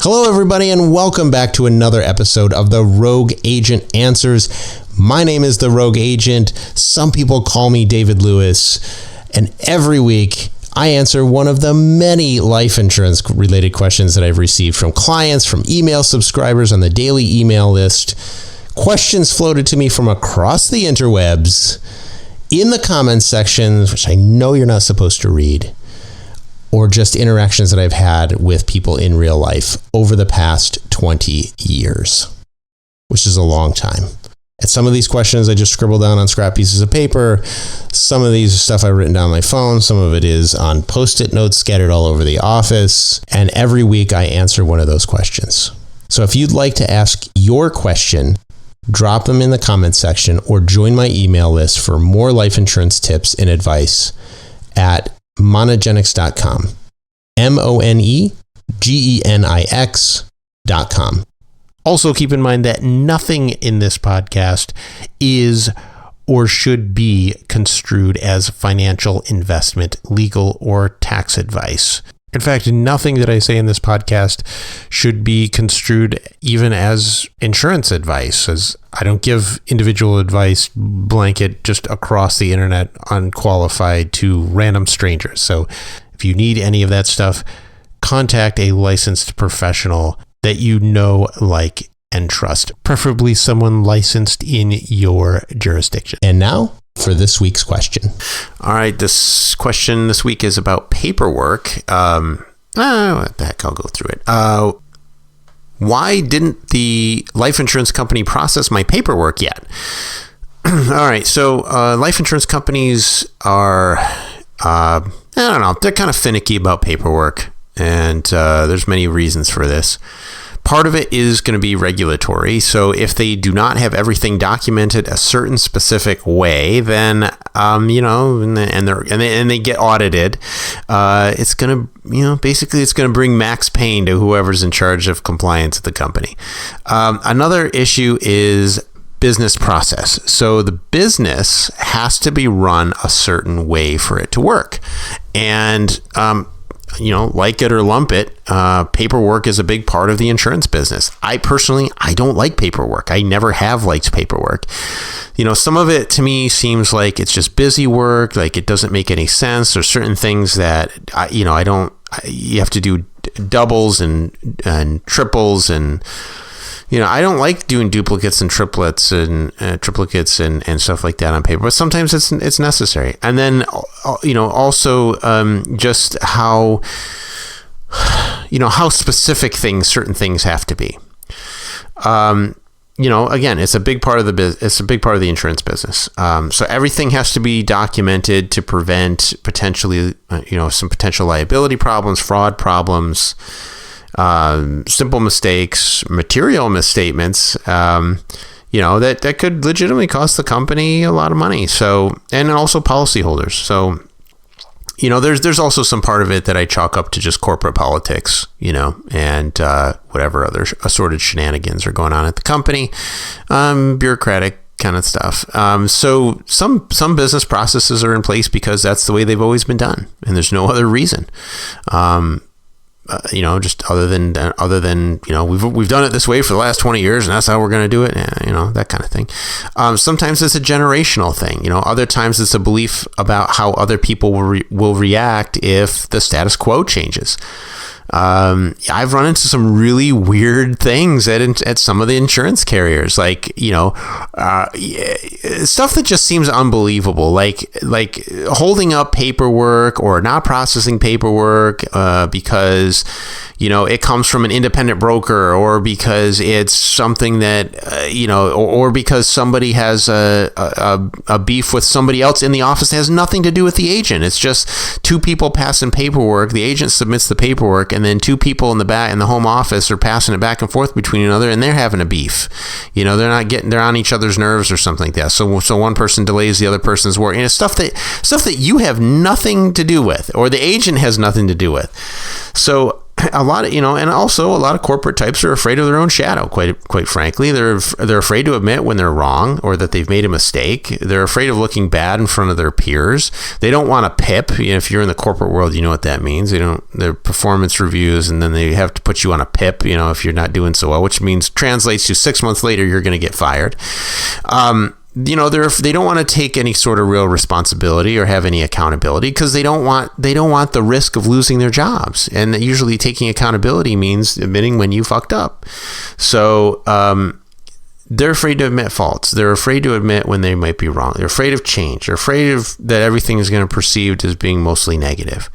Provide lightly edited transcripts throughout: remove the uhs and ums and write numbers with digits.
Hello, everybody, and welcome back to another episode of the Rogue Agent Answers. My name is the Rogue Agent. Some people call me David Lewis, and every week I answer one of the many life insurance related questions that I've received from clients, from email subscribers on the daily email list, questions floated to me from across the interwebs, in the comments sections, which I know you're not supposed to read, or just interactions that I've had with people in real life over the past 20 years, which is a long time. And some of these questions I just scribbled down on scrap pieces of paper. Some of these are stuff I've written down on my phone. Some of it is on Post-it notes scattered all over the office. And every week I answer one of those questions. So if you'd like to ask your question, drop them in the comments section or join my email list for more life insurance tips and advice at monogenics.com. monegenics.com. Also, keep in mind that nothing in this podcast is or should be construed as financial, investment, legal, or tax advice. In fact, nothing that I say in this podcast should be construed even as insurance advice, as I don't give individual advice blanket just across the internet unqualified to random strangers. So if you need any of that stuff, contact a licensed professional that you know, like, and trust, preferably someone licensed in your jurisdiction. And now for this week's question. All right, this question this week is about paperwork. What the heck, I'll go through it. Why didn't the life insurance company process my paperwork yet? All right, so life insurance companies are, I don't know, they're kind of finicky about paperwork, and there's many reasons for this. Part of it is going to be regulatory. So if they do not have everything documented a certain specific way, then and they get audited, it's going to, basically it's going to bring max pain to whoever's in charge of compliance at the company. Another issue is business process. So the business has to be run a certain way for it to work. And like it or lump it, paperwork is a big part of the insurance business. I don't like paperwork. I never have liked paperwork. Some of it to me seems like it's just busy work, like it doesn't make any sense. There's certain things that you have to do doubles and triples, and I don't like doing duplicates and triplets and triplicates and stuff like that on paper, but sometimes it's necessary. And then, also just how specific certain things have to be. Again, it's a big part of it's a big part of the insurance business. So everything has to be documented to prevent potentially, some potential liability problems, fraud problems, simple mistakes, material misstatements, that could legitimately cost the company a lot of money. So, and also policyholders. So, there's also some part of it that I chalk up to just corporate politics, and whatever other assorted shenanigans are going on at the company, bureaucratic kind of stuff. So some business processes are in place because that's the way they've always been done, and there's no other reason. Just other than we've done it this way for the last 20 years and that's how we're going to do it, that kind of thing. Sometimes it's a generational thing. Other times it's a belief about how other people will react if the status quo changes. I've run into some really weird things at some of the insurance carriers, like, stuff that just seems unbelievable, like holding up paperwork or not processing paperwork because, it comes from an independent broker, or because it's something that, or because somebody has a beef with somebody else in the office that has nothing to do with the agent. It's just two people passing paperwork. The agent submits the paperwork, and then two people in the home office are passing it back and forth between another, and they're having a beef. They're on each other's nerves or something like that. So one person delays the other person's work, and it's stuff that you have nothing to do with, or the agent has nothing to do with. So a lot of, and also a lot of corporate types are afraid of their own shadow. Quite frankly, they're afraid to admit when they're wrong or that they've made a mistake. They're afraid of looking bad in front of their peers. They don't want a PIP. If you're in the corporate world, you know what that means. Their performance reviews, and then they have to put you on a PIP. If you're not doing so well, which means translates to 6 months later you're going to get fired. They don't want to take any sort of real responsibility or have any accountability because they don't want the risk of losing their jobs. And usually taking accountability means admitting when you fucked up. So they're afraid to admit faults. They're afraid to admit when they might be wrong. They're afraid of change. They're afraid of that everything is going to be perceived as being mostly negative.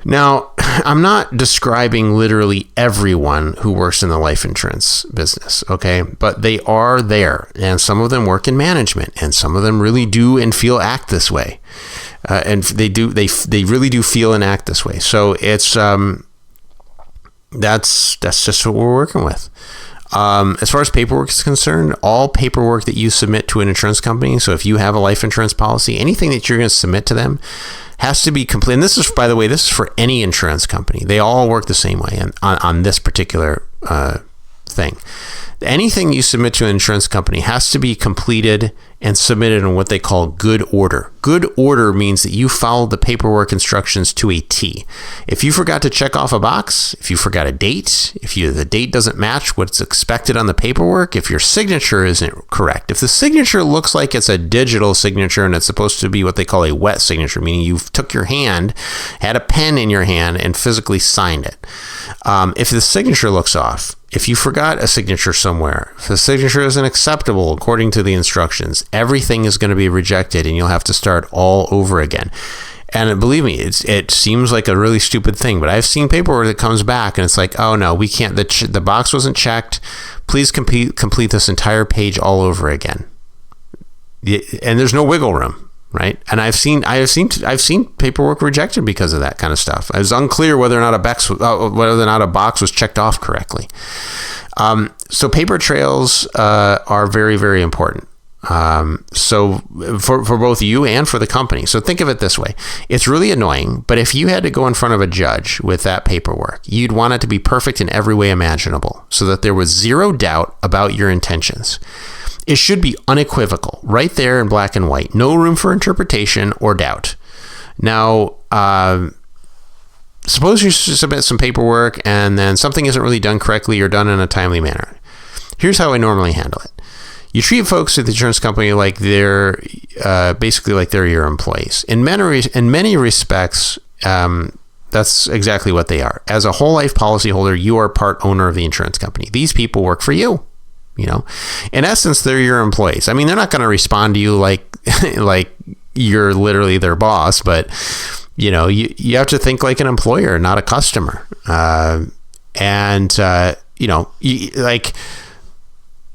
Now, I'm not describing literally everyone who works in the life insurance business, okay? But they are there, and some of them work in management, and some of them really do and act this way, and they really do feel and act this way. So it's that's just what we're working with. As far as paperwork is concerned, all paperwork that you submit to an insurance company, so if you have a life insurance policy, anything that you're going to submit to them has to be complete. And this is, by the way, this is for any insurance company. They all work the same way on this particular thing. Anything you submit to an insurance company has to be completed and submitted in what they call good order. Good order means that you followed the paperwork instructions to a T. If you forgot to check off a box, if you forgot a date, the date doesn't match what's expected on the paperwork, if your signature isn't correct, if the signature looks like it's a digital signature and it's supposed to be what they call a wet signature, meaning you took your hand, had a pen in your hand, and physically signed it. If the signature looks off, if you forgot a signature somewhere, if the signature isn't acceptable according to the instructions, everything is going to be rejected and you'll have to start all over again. And believe me, it seems like a really stupid thing, but I've seen paperwork that comes back and it's like, oh no, we can't, the box wasn't checked. Please complete this entire page all over again. And there's no wiggle room. Right, and I've seen paperwork rejected because of that kind of stuff. It was unclear whether or not a box was checked off correctly. So paper trails are very, very important. So for both you and for the company. So think of it this way: it's really annoying, but if you had to go in front of a judge with that paperwork, you'd want it to be perfect in every way imaginable, so that there was zero doubt about your intentions. It should be unequivocal, right there in black and white. No room for interpretation or doubt. Now, suppose you submit some paperwork and then something isn't really done correctly or done in a timely manner. Here's how I normally handle it. You treat folks at the insurance company like they're basically like they're your employees. In many respects, that's exactly what they are. As a whole life policyholder, you are part owner of the insurance company. These people work for you. In essence, they're your employees. I mean, they're not going to respond to you like you're literally their boss, but you have to think like an employer, not a customer. Don't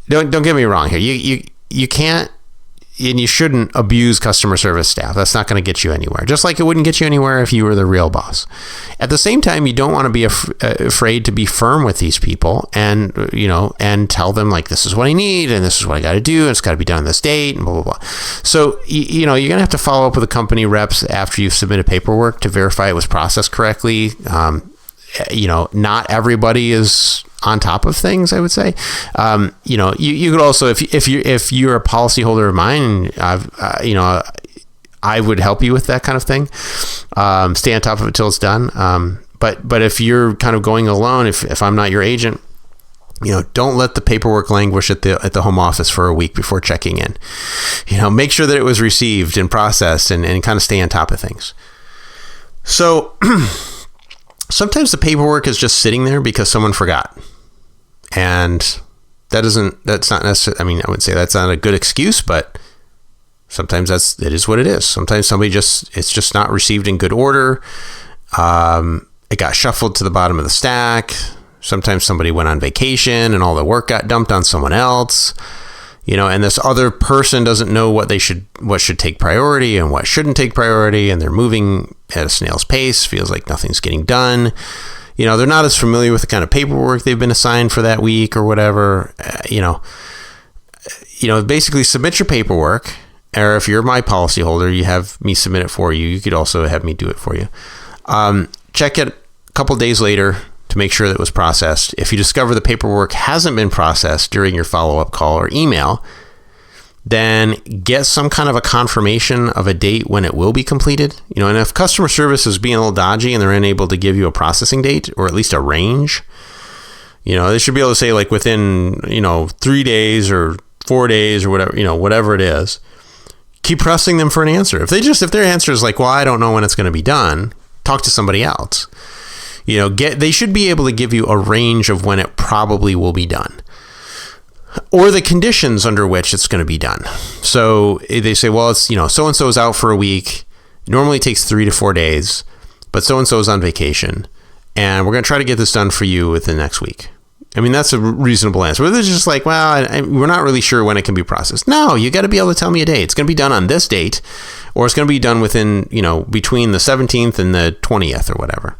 get me wrong here. You can't and you shouldn't abuse customer service staff. That's not going to get you anywhere. Just like it wouldn't get you anywhere if you were the real boss. At the same time, you don't want to be afraid to be firm with these people and, and tell them like, this is what I need and this is what I got to do. And it's got to be done on this date and blah, blah, blah. So, you're going to have to follow up with the company reps after you've submitted paperwork to verify it was processed correctly. Not everybody is on top of things, I would say. You could also, if you're a policyholder of mine, I would help you with that kind of thing. Stay on top of it till it's done. But if you're kind of going alone, if I'm not your agent, don't let the paperwork languish at the home office for a week before checking in. Make sure that it was received and processed and kind of stay on top of things. So sometimes the paperwork is just sitting there because someone forgot. And that's not necessarily, I wouldn't say that's not a good excuse, but sometimes it is what it is. Sometimes it's just not received in good order. It got shuffled to the bottom of the stack. Sometimes somebody went on vacation and all the work got dumped on someone else. And this other person doesn't know what should take priority and what shouldn't take priority, and they're moving at a snail's pace, feels like nothing's getting done. They're not as familiar with the kind of paperwork they've been assigned for that week or whatever. Basically submit your paperwork, or if you're my policyholder, you have me submit it for you. You could also have me do it for you. Check it a couple days later to make sure that it was processed. If you discover the paperwork hasn't been processed during your follow-up call or email, then get some kind of a confirmation of a date when it will be completed. And if customer service is being a little dodgy and they're unable to give you a processing date or at least a range, they should be able to say like within, 3 days or 4 days or whatever, whatever it is. Keep pressing them for an answer. If their answer is like, well, I don't know when it's going to be done, talk to somebody else. They should be able to give you a range of when it probably will be done, or the conditions under which it's going to be done. So they say, well, it's, so-and-so is out for a week. Normally it takes 3 to 4 days, but so-and-so is on vacation, and we're going to try to get this done for you within the next week. I mean, that's a reasonable answer. But they're just like, well, we're not really sure when it can be processed. No, you got to be able to tell me a date. It's going to be done on this date, or it's going to be done within, between the 17th and the 20th or whatever.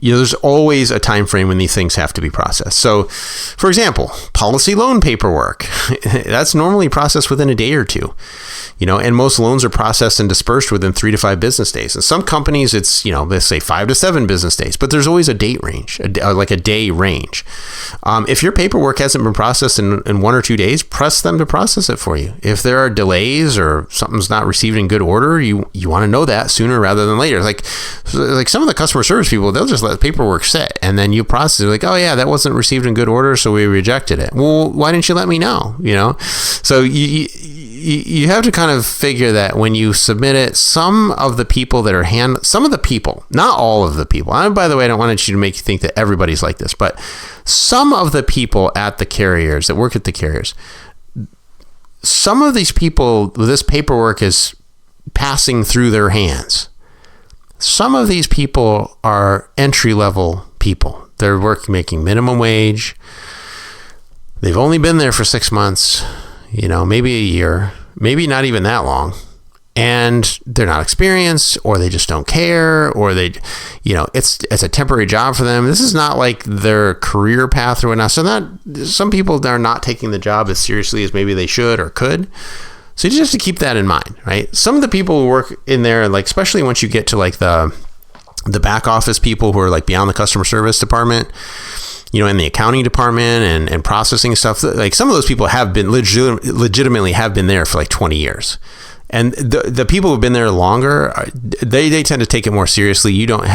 There's always a time frame when these things have to be processed. So, for example, policy loan paperwork, that's normally processed within a day or two, and most loans are processed and dispersed within 3 to 5 business days. And some companies, it's, let's say 5 to 7 business days, but there's always a date range, like a day range. If your paperwork hasn't been processed in 1 or 2 days, press them to process it for you. If there are delays or something's not received in good order, you want to know that sooner rather than later. Like some of the customer service people, they'll just let the paperwork sit, and then you process it like, oh yeah, that wasn't received in good order, so we rejected it. Well, why didn't you let me know? So you have to kind of figure that when you submit it, some of the people, not all of the people. And by the way, I don't want you to make you think that everybody's like this, but some of the people at the carriers that work at the carriers, some of these people, this paperwork is passing through their hands. Some of these people are entry-level people. They're making minimum wage. They've only been there for 6 months, maybe a year, maybe not even that long. And they're not experienced, or they just don't care, or it's a temporary job for them. This is not like their career path or whatnot. So some people are not taking the job as seriously as maybe they should or could. So you just have to keep that in mind, right? Some of the people who work in there, like especially once you get to like the back office people who are like beyond the customer service department, in the accounting department and processing stuff, like some of those people have been legitimately have been there for like 20 years. And the people who've been there longer, they tend to take it more seriously. You don't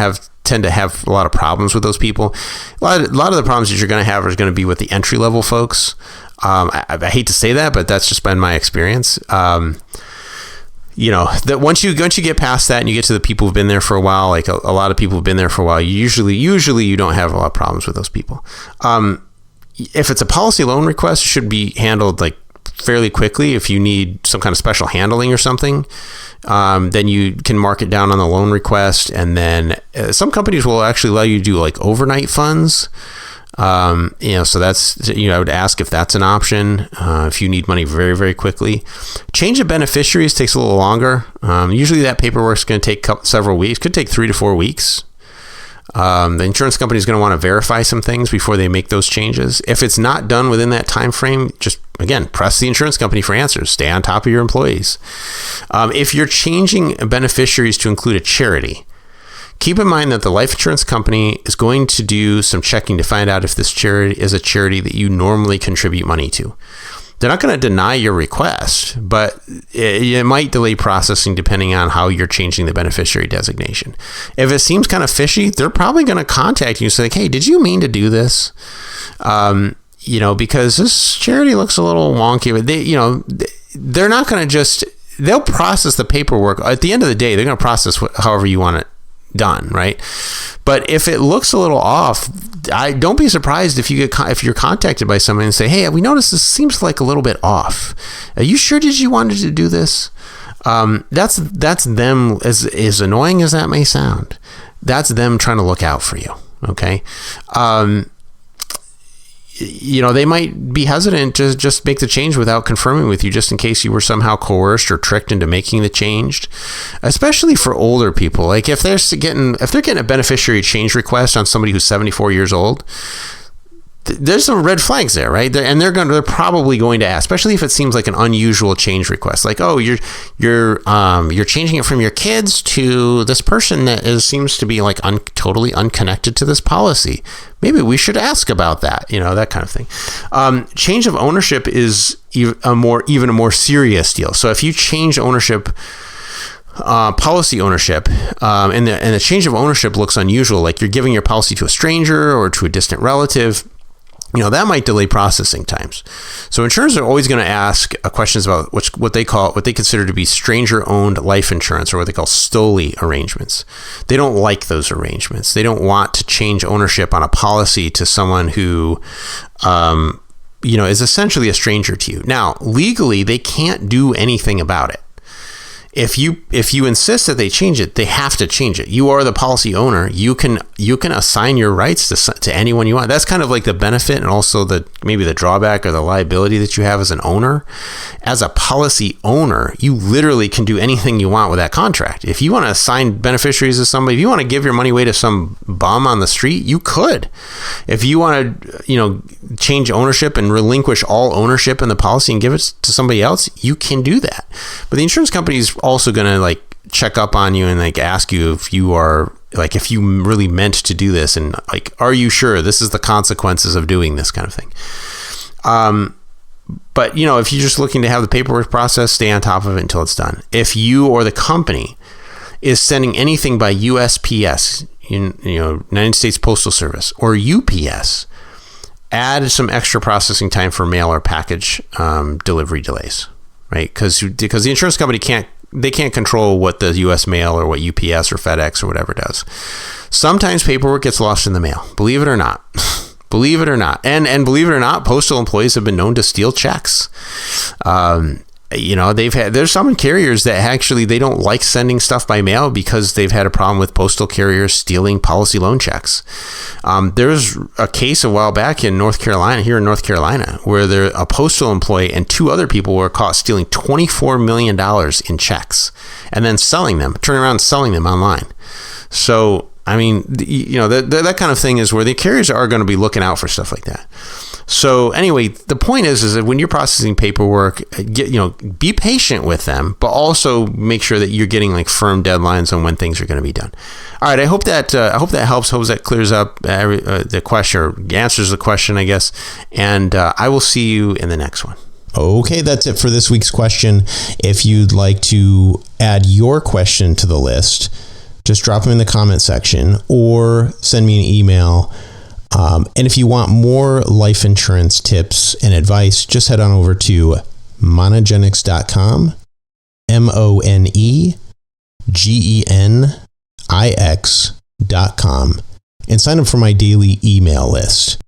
tend to have a lot of problems with those people. A lot of the problems that you're going to have are going to be with the entry level folks. I hate to say that, but that's just been my experience. That once you get past that and you get to the people who've been there for a while, like a lot of people who've been there for a while, usually you don't have a lot of problems with those people. If it's a policy loan request, it should be handled like fairly quickly. If you need some kind of special handling or something, then you can mark it down on the loan request. And then some companies will actually allow you to do like overnight funds. So that's, I would ask if that's an option, if you need money very, very quickly. Change of beneficiaries takes a little longer. Usually that paperwork is going to take several weeks, could take 3 to 4 weeks. The insurance company is going to want to verify some things before they make those changes. If it's not done within that time frame, just again, press the insurance company for answers. Stay on top of your employees. If you're changing beneficiaries to include a charity, keep in mind that the life insurance company is going to do some checking to find out if this charity is a charity that you normally contribute money to. They're not going to deny your request, but it might delay processing depending on how you're changing the beneficiary designation. If it seems kind of fishy, they're probably going to contact you and say, hey, did you mean to do this? Because this charity looks a little wonky. But they're not going to they'll process the paperwork. At the end of the day, they're going to process however you want it done, right? But if it looks a little off, don't be surprised if you're contacted by someone and say, hey, we noticed this seems like a little bit off. Are you sure you wanted to do this? That's them, as annoying as that may sound. That's them trying to look out for you. Okay. They might be hesitant to just make the change without confirming with you, just in case you were somehow coerced or tricked into making the change. Especially for older people, like if they're getting a beneficiary change request on somebody who's 74 years old, there's some red flags there, right? And they're probably going to ask, especially if it seems like an unusual change request, like, oh, you're changing it from your kids to this person that seems to be like totally unconnected to this policy. Maybe we should ask about that, that kind of thing. Change of ownership is even a more serious deal. So if you change ownership, policy ownership, and the change of ownership looks unusual, like you're giving your policy to a stranger or to a distant relative, that might delay processing times. So insurers are always going to ask questions about what they consider to be stranger-owned life insurance, or what they call STOLI arrangements. They don't like those arrangements. They don't want to change ownership on a policy to someone who, is essentially a stranger to you. Now, legally, they can't do anything about it. If you insist that they change it, they have to change it. You are the policy owner. You can assign your rights to anyone you want. That's kind of like the benefit, and also maybe the drawback or the liability that you have as an owner. As a policy owner, you literally can do anything you want with that contract. If you want to assign beneficiaries to somebody, if you want to give your money away to some bum on the street, you could. If you want to, change ownership and relinquish all ownership in the policy and give it to somebody else, you can do that. But the insurance company is also going to check up on you and ask you if you really meant to do this, and are you sure this is the consequences of doing this kind of thing. But if you're just looking to have the paperwork process, stay on top of it until it's done. If you or the company is sending anything by USPS, United States Postal Service, or UPS, add some extra processing time for mail or package delivery delays, right? Because the insurance company can't control what the U.S. mail or what UPS or FedEx or whatever does. Sometimes paperwork gets lost in the mail. Believe it or not. Believe it or not. And believe it or not, postal employees have been known to steal checks. There's some carriers that actually, they don't like sending stuff by mail because they've had a problem with postal carriers stealing policy loan checks. There's a case a while back here in North Carolina, where a postal employee and two other people were caught stealing $24 million in checks and then turning around and selling them online. So, that kind of thing is where the carriers are going to be looking out for stuff like that. So anyway, the point is that when you're processing paperwork, be patient with them, but also make sure that you're getting firm deadlines on when things are going to be done. All right, I hope that helps. Hope that clears up the question, or answers the question, I guess. And I will see you in the next one. Okay, that's it for this week's question. If you'd like to add your question to the list, just drop them in the comment section or send me an email. And if you want more life insurance tips and advice, just head on over to monogenics.com, monegeniix.com, and sign up for my daily email list.